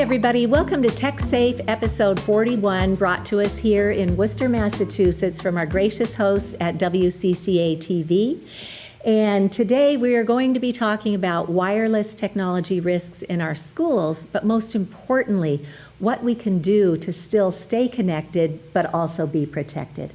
everybody. Welcome to TechSafe episode 41, brought to us here in Worcester, Massachusetts from our gracious hosts at WCCA TV. And today we are going to be talking about wireless technology risks in our schools, but most importantly, what we can do to still stay connected, but also be protected.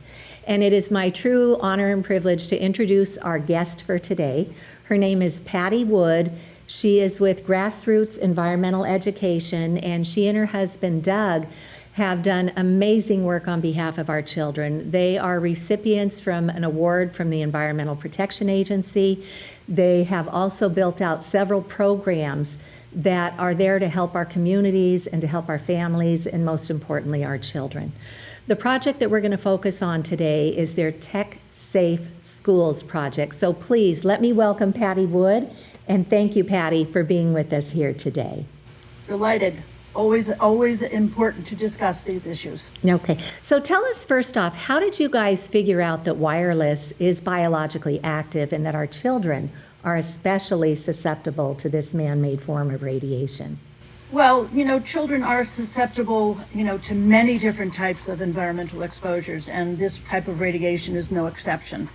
And it is my true honor and privilege to introduce our guest for today. Her name is Patti Wood. She is with Grassroots Environmental Education, and she and her husband, Doug, have done amazing work on behalf of our children. They are recipients from an award from the Environmental Protection Agency. They have also built out several programs that are there to help our communities and to help our families, and most importantly, our children. The project that we're going to focus on today is their TechSafe Schools project. So please let me welcome Patti Wood. And thank you, Patti, for being with us here today. Delighted. Always important to discuss these issues. Okay. So tell us first off, how did you guys figure out that wireless is biologically active and that our children are especially susceptible to this man-made form of radiation? Well, children are susceptible, to many different types of environmental exposures, and this type of radiation is no exception.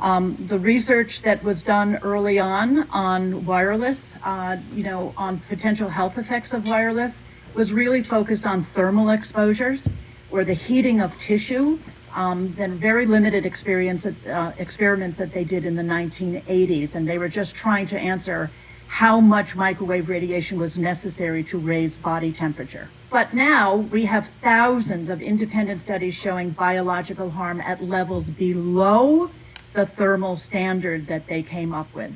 The research that was done early on wireless, on potential health effects of wireless, was really focused on thermal exposures or the heating of tissue. Then very limited experiments that they did in the 1980s, and they were just trying to answer how much microwave radiation was necessary to raise body temperature. But now we have thousands of independent studies showing biological harm at levels below the thermal standard that they came up with.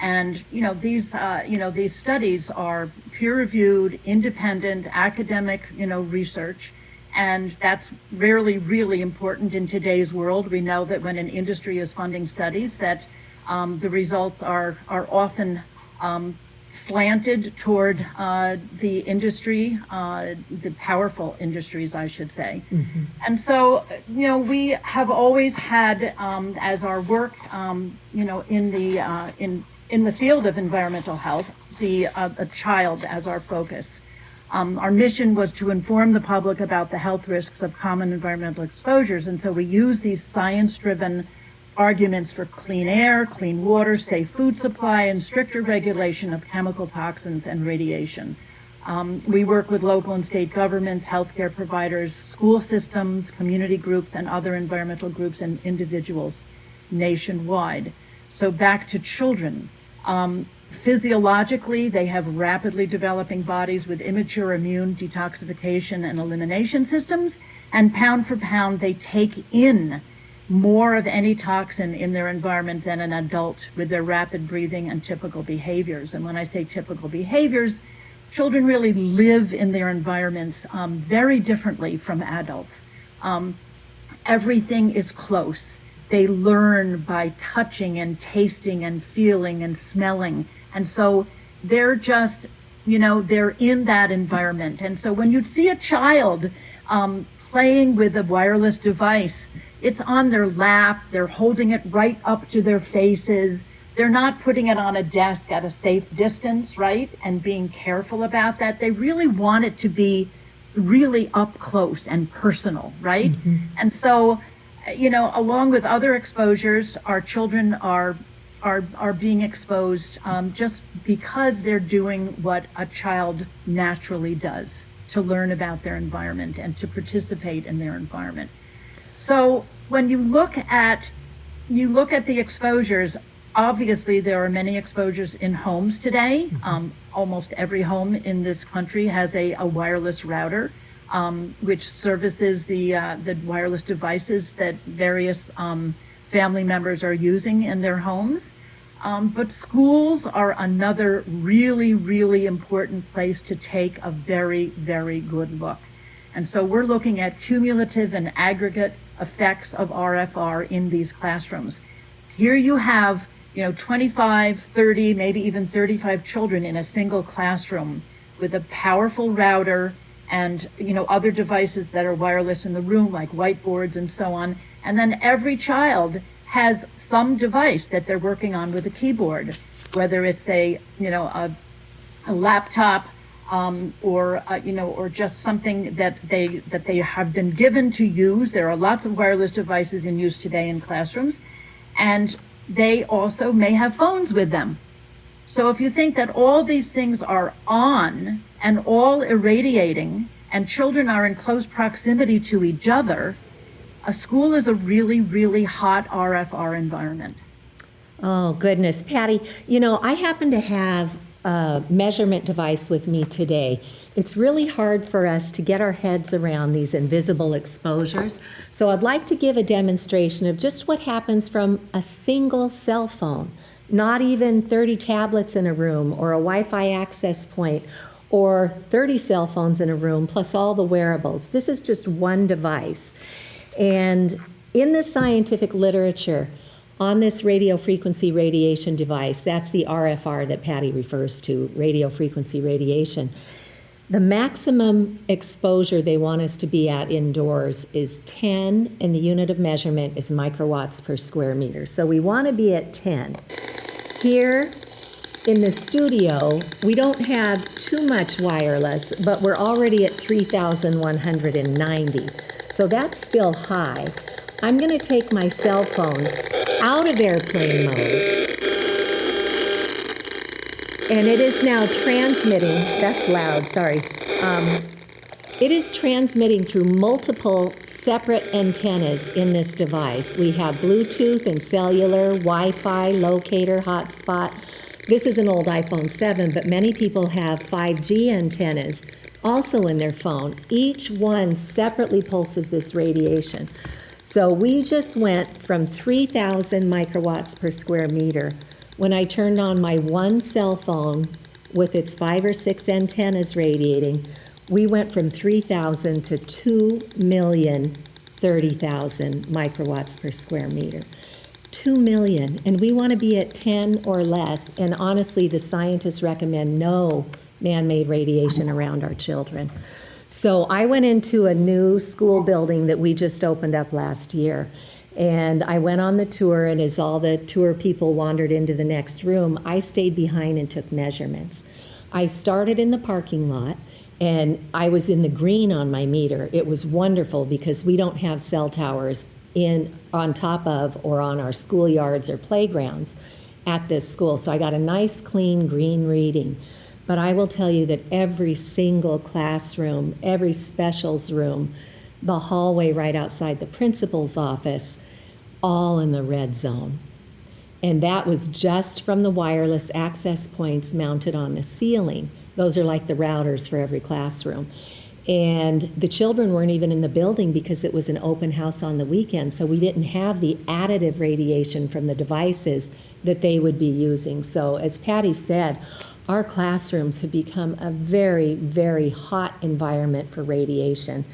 And these studies are peer-reviewed, independent, academic research, and that's really important in today's world. We know that when an industry is funding studies, that the results are often slanted toward the industry, the powerful industries, I should say. Mm-hmm. And so, we have always had as our work, in the field of environmental health, a child as our focus. Our mission was to inform the public about the health risks of common environmental exposures, and so we use these science-driven arguments for clean air, clean water, safe food supply, and stricter regulation of chemical toxins and radiation. We work with local and state governments, healthcare providers, school systems, community groups, and other environmental groups and individuals nationwide. So back to children. Physiologically, they have rapidly developing bodies with immature immune detoxification and elimination systems, and pound for pound, they take in more of any toxin in their environment than an adult with their rapid breathing and typical behaviors. And when I say typical behaviors, children really live in their environments very differently from adults. Everything is close. They learn by touching and tasting and feeling and smelling. And so they're just, they're in that environment. And so when you see a child playing with a wireless device, it's on their lap, they're holding it right up to their faces. They're not putting it on a desk at a safe distance, right? And being careful about that. They really want it to be really up close and personal, right? Mm-hmm. And so, along with other exposures, our children are being exposed just because they're doing what a child naturally does, to learn about their environment and to participate in their environment. So when you look at the exposures, obviously there are many exposures in homes today. Almost every home in this country has a wireless router, which services the wireless devices that various family members are using in their homes. But schools are another really important place to take a very good look. And so we're looking at cumulative and aggregate effects of RFR in these classrooms. Here you have, 25, 30, maybe even 35 children in a single classroom with a powerful router and, other devices that are wireless in the room, like whiteboards and so on. And then every child has some device that they're working on with a keyboard, whether it's a laptop, or just something that they have been given to use. There are lots of wireless devices in use today in classrooms, and they also may have phones with them. So if you think that all these things are on and all irradiating, and children are in close proximity to each other, a school is a really, really hot RFR environment. Oh, goodness. Patti, I happen to have a measurement device with me today. It's really hard for us to get our heads around these invisible exposures. So I'd like to give a demonstration of just what happens from a single cell phone, not even 30 tablets in a room or a Wi-Fi access point or 30 cell phones in a room plus all the wearables. This is just one device. And in the scientific literature, on this radio frequency radiation device, that's the RFR that Patti refers to, radio frequency radiation, the maximum exposure they want us to be at indoors is 10, and the unit of measurement is microwatts per square meter. So we want to be at 10. Here in the studio, we don't have too much wireless, but we're already at 3,190. So that's still high. I'm going to take my cell phone out of airplane mode, and it is now transmitting. That's loud, sorry. It is transmitting through multiple separate antennas in this device. We have Bluetooth and cellular, Wi-Fi, locator, hotspot. This is an old iPhone 7, but many people have 5G antennas also in their phone. Each one separately pulses this radiation. So we just went from 3,000 microwatts per square meter. When I turned on my one cell phone with its 5 or 6 antennas radiating, we went from 3,000 to 2,030,000 microwatts per square meter. 2 million, and we want to be at 10 or less. And honestly, the scientists recommend no man-made radiation around our children. So I went into a new school building that we just opened up last year. And I went on the tour, and as all the tour people wandered into the next room, I stayed behind and took measurements. I started in the parking lot, and I was in the green on my meter. It was wonderful because we don't have cell towers on top of or on our schoolyards or playgrounds at this school. So I got a nice, clean, green reading. But I will tell you that every single classroom, every specials room, the hallway right outside the principal's office, all in the red zone. And that was just from the wireless access points mounted on the ceiling. Those are like the routers for every classroom. And the children weren't even in the building because it was an open house on the weekend, so we didn't have the additive radiation from the devices that they would be using. So as Patti said, our classrooms have become a very, very hot environment for radiation.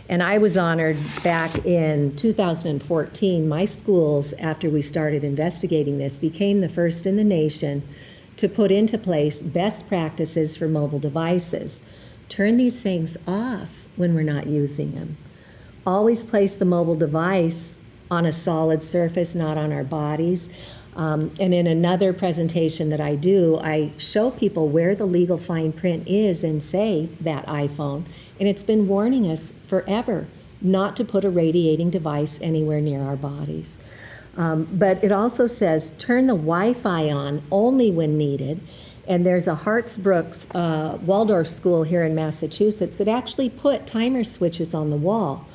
And I was honored back in 2014, my schools, after we started investigating this, became the first in the nation to put into place best practices for mobile devices. Turn these things off when we're not using them. Always place the mobile device on a solid surface, not on our bodies. And in another presentation that I do, I show people where the legal fine print is in, say, that iPhone. And it's been warning us forever not to put a radiating device anywhere near our bodies. But it also says turn the Wi-Fi on only when needed. And there's a Hartsbrooks Waldorf school here in Massachusetts that actually put timer switches on the wall.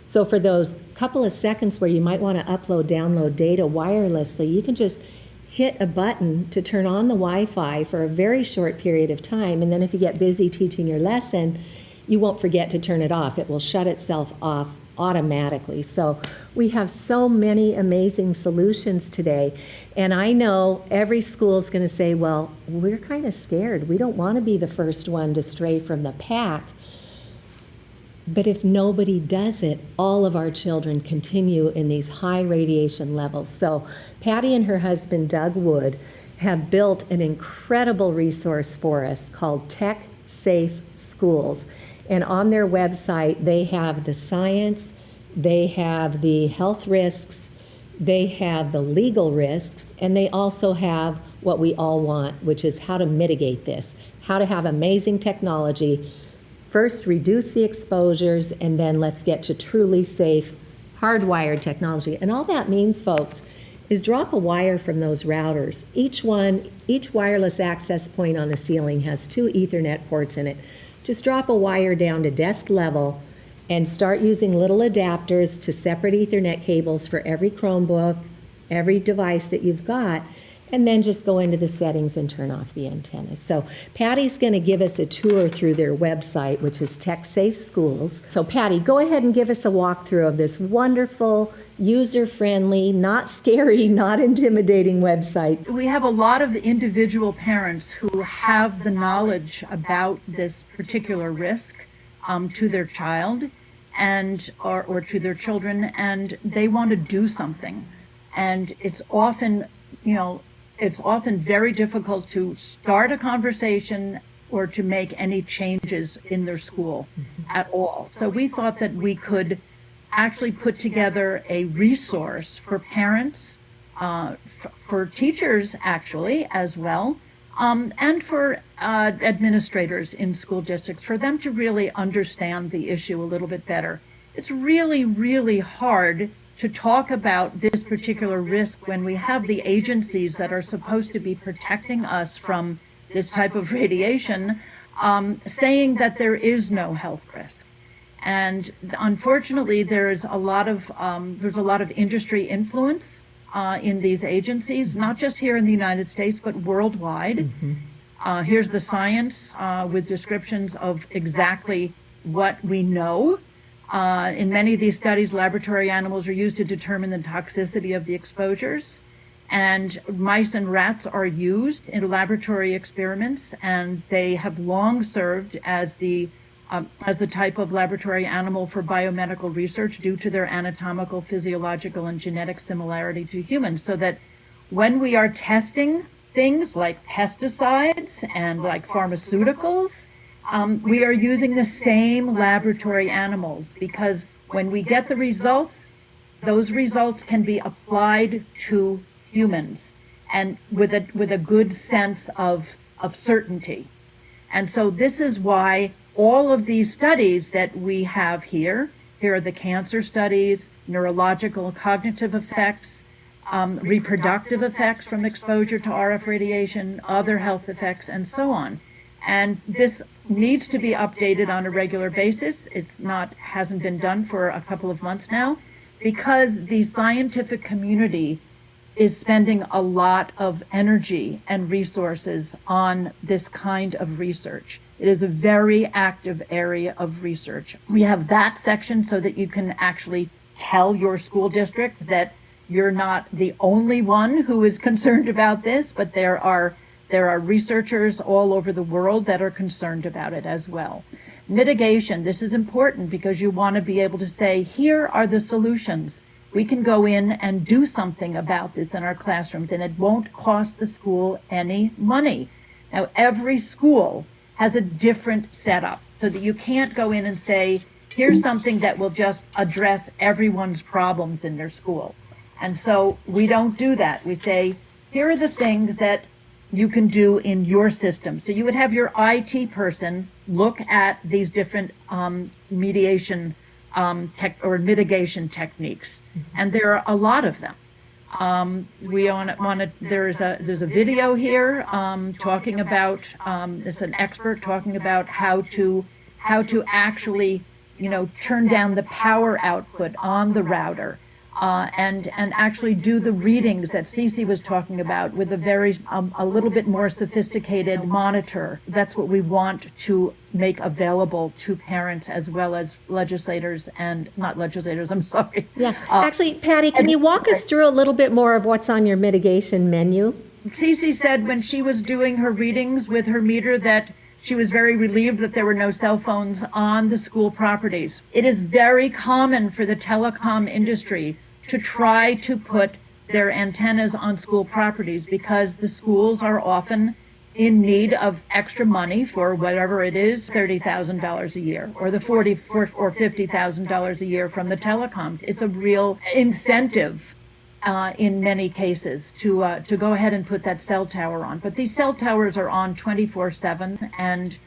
So for those couple of seconds where you might want to upload, download data wirelessly, you can just hit a button to turn on the Wi-Fi for a very short period of time. And then if you get busy teaching your lesson, you won't forget to turn it off. It will shut itself off automatically. So we have so many amazing solutions today. And I know every school is going to say, well, we're kind of scared. We don't want to be the first one to stray from the pack. But if nobody does it, all of our children continue in these high radiation levels. So Patti and her husband, Doug Wood, have built an incredible resource for us called TechSafe Schools. And on their website, they have the science, they have the health risks, they have the legal risks, and they also have what we all want, which is how to mitigate this. how to have amazing technology. First, reduce the exposures, and then let's get to truly safe, hardwired technology. And all that means, folks, is drop a wire from those routers. Each wireless access point on the ceiling has 2 Ethernet ports in it. Just drop a wire down to desk level and start using little adapters to separate Ethernet cables for every Chromebook, every device that you've got, and then just go into the settings and turn off the antennas. So Patty's going to give us a tour through their website, which is TechSafe Schools. So Patty, go ahead and give us a walkthrough of this wonderful, user-friendly, not scary, not intimidating website. We have a lot of individual parents who have the knowledge about this particular risk to their child and or to their children, and they want to do something. And it's often, it's often very difficult to start a conversation or to make any changes in their school at all. So we thought that we could actually put together a resource for parents, for teachers actually as well, and for administrators in school districts, for them to really understand the issue a little bit better. It's really, really hard to talk about this particular risk when we have the agencies that are supposed to be protecting us from this type of radiation saying that there is no health risk. And unfortunately, there's a lot of industry influence in these agencies, not just here in the United States, but worldwide. Here's the science with descriptions of exactly what we know. In many of these studies, laboratory animals are used to determine the toxicity of the exposures, and mice and rats are used in laboratory experiments, and they have long served as the type of laboratory animal for biomedical research due to their anatomical, physiological, and genetic similarity to humans, so that when we are testing things like pesticides and like pharmaceuticals, we are using the same laboratory animals, because when we get the results, those results can be applied to humans and with a good sense of certainty. And so this is why all of these studies that we have here are the cancer studies, neurological and cognitive effects, reproductive effects from exposure to RF radiation, other health effects, and so on. And this needs to be updated on a regular basis. Hasn't been done for a couple of months now, because the scientific community is spending a lot of energy and resources on this kind of research. It is a very active area of research. We have that section so that you can actually tell your school district that you're not the only one who is concerned about this, but there are researchers all over the world that are concerned about it as well. Mitigation, this is important because you want to be able to say, here are the solutions. We can go in and do something about this in our classrooms, and it won't cost the school any money. Now, every school has a different setup, so that you can't go in and say, here's something that will just address everyone's problems in their school. And so we don't do that. We say, here are the things that you can do in your system. So you would have your IT person look at these different mitigation techniques, and there are a lot of them. There's a video here talking about it's an expert talking about how to actually turn down the power output on the router. And actually do the readings that Cece was talking about with a little bit more sophisticated monitor. That's what we want to make available to parents as well as legislators and not legislators. I'm sorry. Yeah, actually, Patty, can you walk us through a little bit more of what's on your mitigation menu? Cece said when she was doing her readings with her meter that she was very relieved that there were no cell phones on the school properties. It is very common for the telecom industry to try to put their antennas on school properties because the schools are often in need of extra money for whatever it is, $30,000 a year, or the $40,000 or $50,000 a year from the telecoms. It's a real incentive in many cases to go ahead and put that cell tower on. But these cell towers are on 24/7, and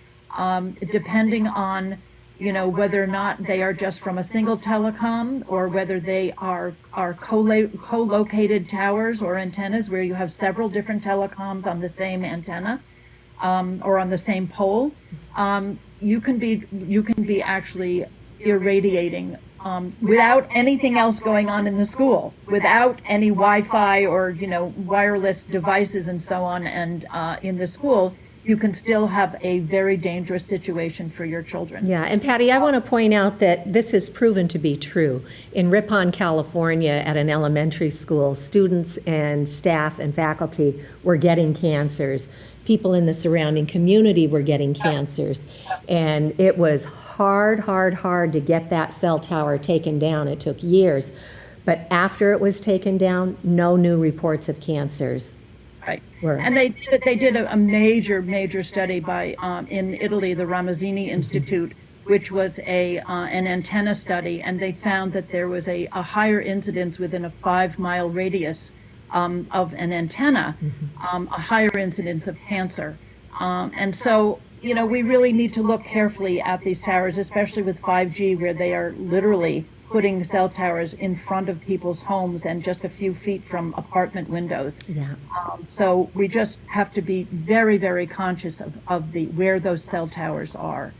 depending on whether or not they are just from a single telecom or whether they are co-located towers or antennas where you have several different telecoms on the same antenna or on the same pole, you can be actually irradiating without anything else going on in the school, without any Wi-Fi or wireless devices and so on, and in the school, you can still have a very dangerous situation for your children. Yeah, and Patti, I want to point out that this has proven to be true. In Ripon, California, at an elementary school, students and staff and faculty were getting cancers. People in the surrounding community were getting cancers. And it was hard to get that cell tower taken down. It took years. But after it was taken down, no new reports of cancers. Right. And they did a major study by in Italy, the Ramazzini Institute, which was an antenna study, and they found that there was a higher incidence within a 5-mile radius of an antenna, a higher incidence of cancer. And so, we really need to look carefully at these towers, especially with 5G, where they are literally putting cell towers in front of people's homes and just a few feet from apartment windows. Yeah. So we just have to be very, very conscious of where those cell towers are.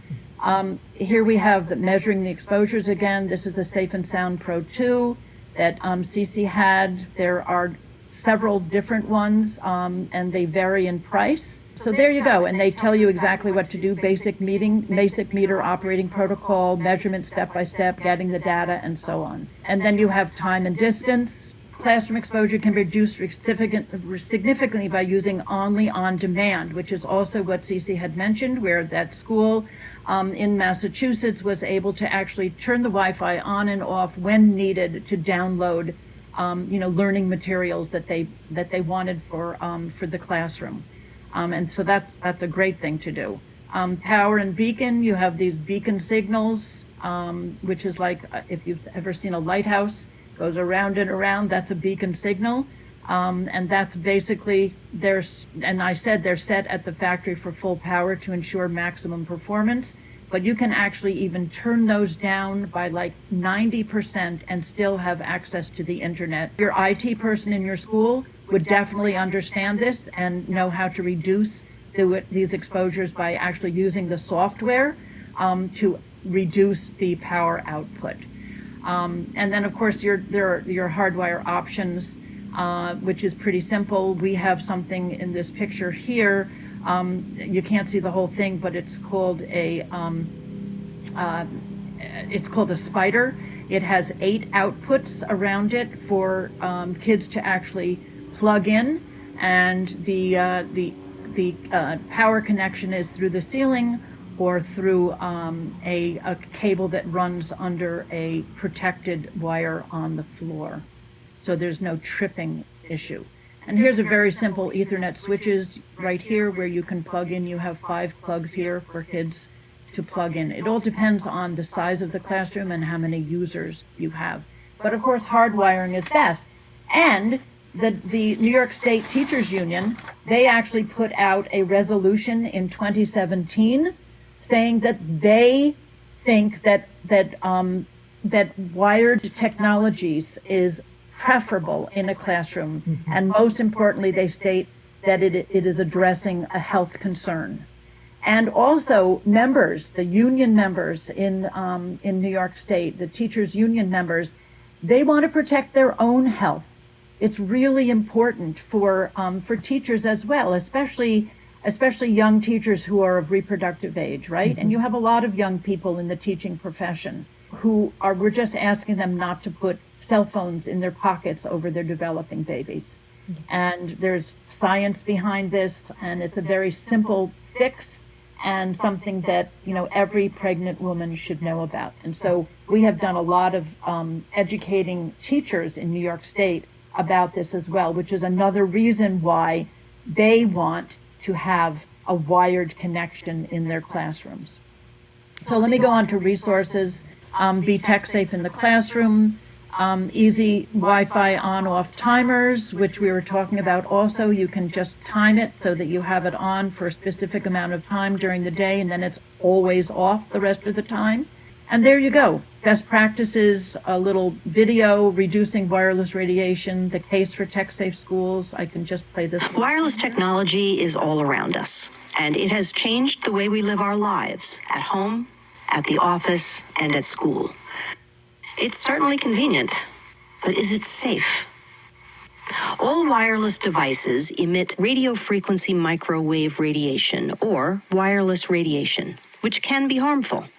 Here we have measuring the exposures again. This is the Safe and Sound Pro 2 that Cece had. There are several different ones, and they vary in price. So there you go, and they tell you exactly what to do: basic meter operating protocol, measurement step by step, getting the data, and so on. And then you have time and distance. Classroom exposure can be reduced significantly by using only on demand, which is also what Cece had mentioned, where that school in Massachusetts was able to actually turn the Wi-Fi on and off when needed to download learning materials that they wanted for the classroom. And so that's a great thing to do. Power and beacon, you have these beacon signals, which is like, if you've ever seen a lighthouse, goes around and around, that's a beacon signal. And that's basically, they're set at the factory for full power to ensure maximum performance. But you can actually even turn those down by like 90% and still have access to the internet. Your IT person in your school would definitely understand this and know how to reduce these exposures by actually using the software to reduce the power output. And then of course there are your hardwire options, which is pretty simple. We have something in this picture here. You can't see the whole thing, but it's called a spider. It has 8 outputs around it for kids to actually plug in, and the power connection is through the ceiling or through a cable that runs under a protected wire on the floor. So there's no tripping issue. And here's a very simple Ethernet switches right here where you can plug in. You have 5 plugs here for kids to plug in. It all depends on the size of the classroom and how many users you have. But of course, hardwiring is best. And the New York State Teachers Union, they actually put out a resolution in 2017 saying that they think that wired technologies is preferable in a classroom. Mm-hmm. And most importantly, they state that it is addressing a health concern. And also members, the union members in New York State, the teachers union members, they want to protect their own health. It's really important for teachers as well, especially young teachers who are of reproductive age, right? Mm-hmm. And you have a lot of young people in the teaching profession we're just asking them not to put cell phones in their pockets over their developing babies. Mm-hmm. And there's science behind this, and it's a very simple fix and something that, every pregnant woman should know about. And so we have done a lot of educating teachers in New York State about this as well, which is another reason why they want to have a wired connection in their classrooms. So let me go on to resources. Be tech safe in the classroom. easy Wi-Fi on-off timers, which we were talking about also. You can just time it so that you have it on for a specific amount of time during the day, and then it's always off the rest of the time. And there you go. Best practices, a little video, reducing wireless radiation, the case for TechSafe Schools. I can just play this. Wireless technology is all around us, and it has changed the way we live our lives at home, at the office, and at school. It's certainly convenient, but is it safe? All wireless devices emit radiofrequency microwave radiation, or wireless radiation, which can be harmful.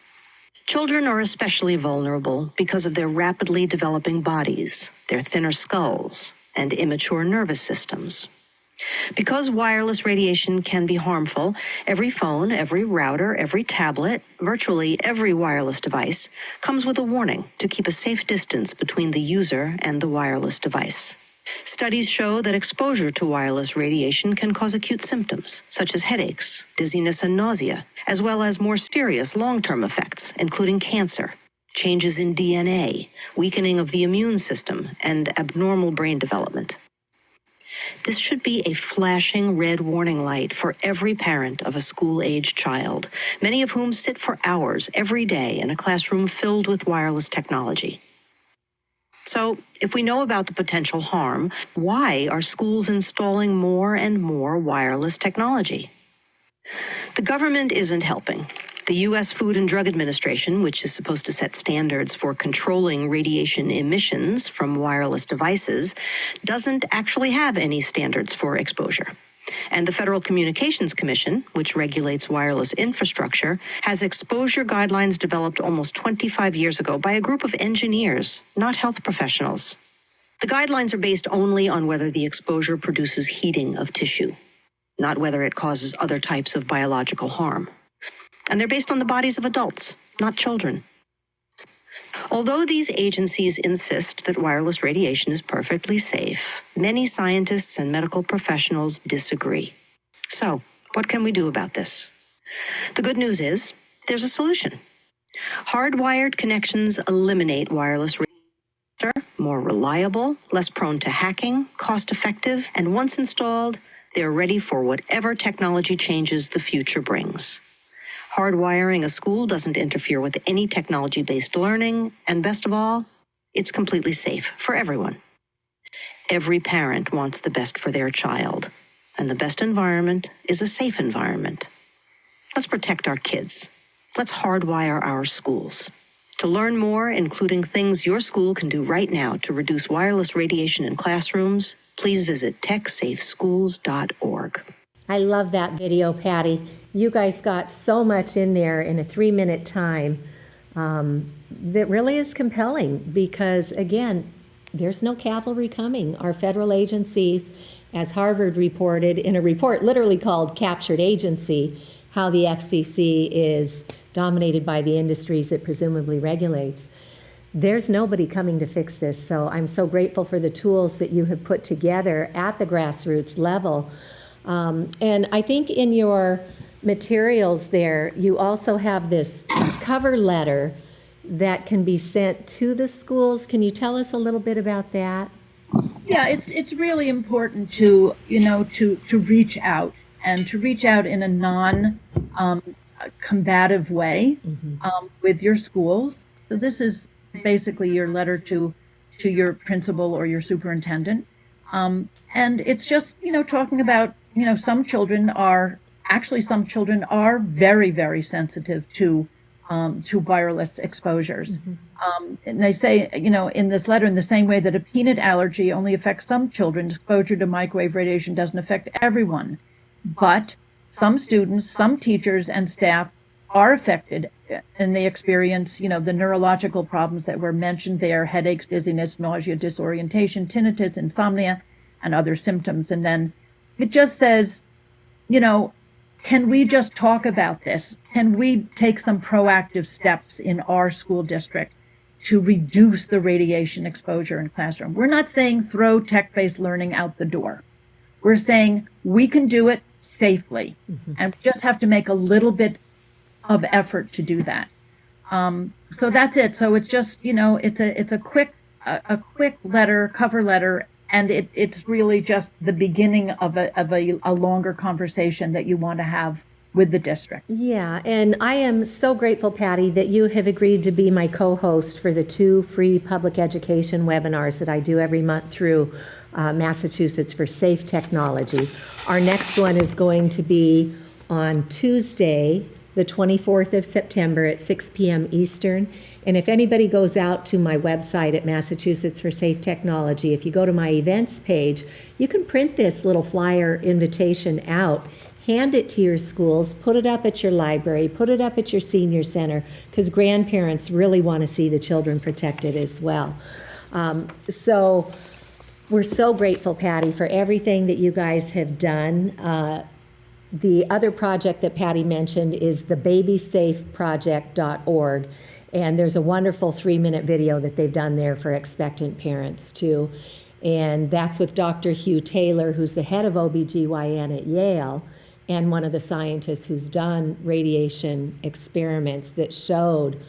Children are especially vulnerable because of their rapidly developing bodies, their thinner skulls, and immature nervous systems. Because wireless radiation can be harmful, every phone, every router, every tablet, virtually every wireless device comes with a warning to keep a safe distance between the user and the wireless device. Studies show that exposure to wireless radiation can cause acute symptoms, such as headaches, dizziness, and nausea, as well as more serious long-term effects, including cancer, changes in DNA, weakening of the immune system, and abnormal brain development. This should be a flashing red warning light for every parent of a school-age child, many of whom sit for hours every day in a classroom filled with wireless technology. So, if we know about the potential harm, why are schools installing more and more wireless technology? The government isn't helping. The U.S. Food and Drug Administration, which is supposed to set standards for controlling radiation emissions from wireless devices, doesn't actually have any standards for exposure. And the Federal Communications Commission, which regulates wireless infrastructure, has exposure guidelines developed almost 25 years ago by a group of engineers, not health professionals. The guidelines are based only on whether the exposure produces heating of tissue, not whether it causes other types of biological harm. And they're based on the bodies of adults, not children. Although these agencies insist that wireless radiation is perfectly safe, many scientists and medical professionals disagree. So, what can we do about this? The good news is, there's a solution. Hardwired connections eliminate wireless radiation, more reliable, less prone to hacking, cost-effective, and once installed, they're ready for whatever technology changes the future brings. Hardwiring a school doesn't interfere with any technology-based learning, and best of all, it's completely safe for everyone. Every parent wants the best for their child, and the best environment is a safe environment. Let's protect our kids. Let's hardwire our schools. To learn more, including things your school can do right now to reduce wireless radiation in classrooms, please visit TechSafeSchools.org. I love that video, Patti. You guys got so much in there in a 3-minute time that really is compelling because, again, there's no cavalry coming. Our federal agencies, as Harvard reported in a report literally called Captured Agency, how the FCC is dominated by the industries it presumably regulates. There's nobody coming to fix this. So I'm so grateful for the tools that you have put together at the grassroots level. And I think in your materials there, you also have this cover letter that can be sent to the schools. Can you tell us a little bit about that? Yeah, it's really important to reach out and to reach out in a non-combative way with your schools. So this is basically your letter to your principal or your superintendent, and it's just talking about some children are very, very sensitive to wireless exposures. And they say, in this letter, in the same way that a peanut allergy only affects some children, exposure to microwave radiation doesn't affect everyone. But some students, some teachers and staff are affected, and they experience, the neurological problems that were mentioned there: headaches, dizziness, nausea, disorientation, tinnitus, insomnia, and other symptoms. And then it just says, can we just talk about this? Can we take some proactive steps in our school district to reduce the radiation exposure in classroom? We're not saying throw tech-based learning out the door. We're saying we can do it safely, and we just have to make a little bit of effort to do that. So that's it. So it's just, it's a quick a quick letter, cover letter, and it's really just the beginning of a longer conversation that you want to have with the district. Yeah, and I am so grateful, Patty, that you have agreed to be my co-host for the 2 free public education webinars that I do every month through Massachusetts for Safe Technology. Our next one is going to be on Tuesday, the 24th of September at 6 p.m. Eastern. And if anybody goes out to my website at Massachusetts for Safe Technology, if you go to my events page, you can print this little flyer invitation out, hand it to your schools, put it up at your library, put it up at your senior center, because grandparents really want to see the children protected as well. So we're so grateful, Patty, for everything that you guys have done. The other project that Patty mentioned is the BabySafeProject.org, and there's a wonderful 3-minute video that they've done there for expectant parents too. And that's with Dr. Hugh Taylor, who's the head of OBGYN at Yale, and one of the scientists who's done radiation experiments that showed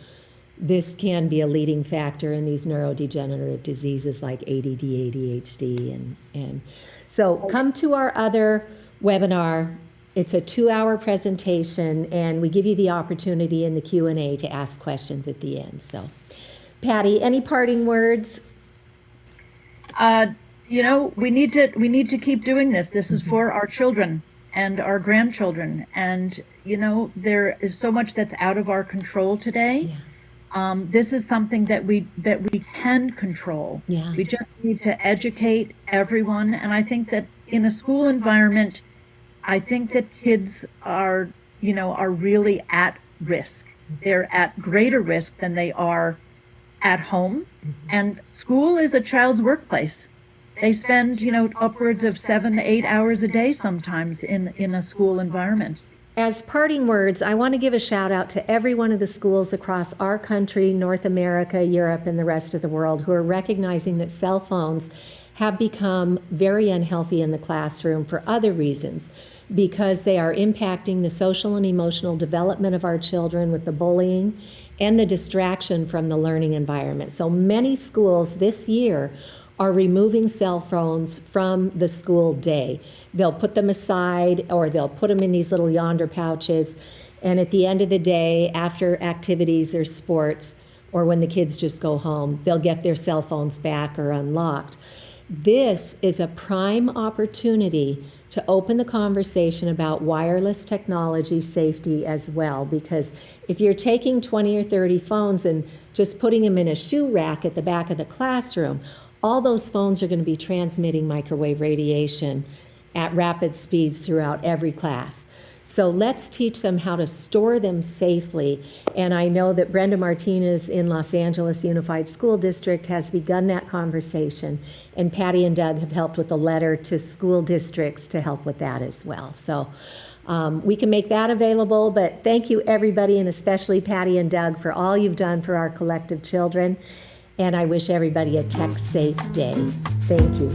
this can be a leading factor in these neurodegenerative diseases like ADD, ADHD, and so come to our other webinar. It's a 2-hour presentation, and we give you the opportunity in the Q&A to ask questions at the end. So, Patty, any parting words? We need to keep doing this. This is for our children and our grandchildren, and there is so much that's out of our control today. Yeah. This is something that we can control. Yeah. We just need to educate everyone, and I think that in a school environment, I think that kids are really at risk. They're at greater risk than they are at home. Mm-hmm. And school is a child's workplace. They spend, upwards of 7 to 8 hours a day sometimes in a school environment. As parting words, I want to give a shout out to every one of the schools across our country, North America, Europe, and the rest of the world who are recognizing that cell phones have become very unhealthy in the classroom for other reasons, because they are impacting the social and emotional development of our children with the bullying and the distraction from the learning environment. So many schools this year are removing cell phones from the school day. They'll put them aside, or they'll put them in these little yonder pouches, and at the end of the day, after activities or sports, or when the kids just go home, they'll get their cell phones back or unlocked. This is a prime opportunity to open the conversation about wireless technology safety as well, because if you're taking 20 or 30 phones and just putting them in a shoe rack at the back of the classroom, all those phones are going to be transmitting microwave radiation at rapid speeds throughout every class. So let's teach them how to store them safely. And I know that Brenda Martinez in Los Angeles Unified School District has begun that conversation. And Patty and Doug have helped with a letter to school districts to help with that as well. So we can make that available. But thank you, everybody, and especially Patty and Doug, for all you've done for our collective children. And I wish everybody a tech-safe day. Thank you.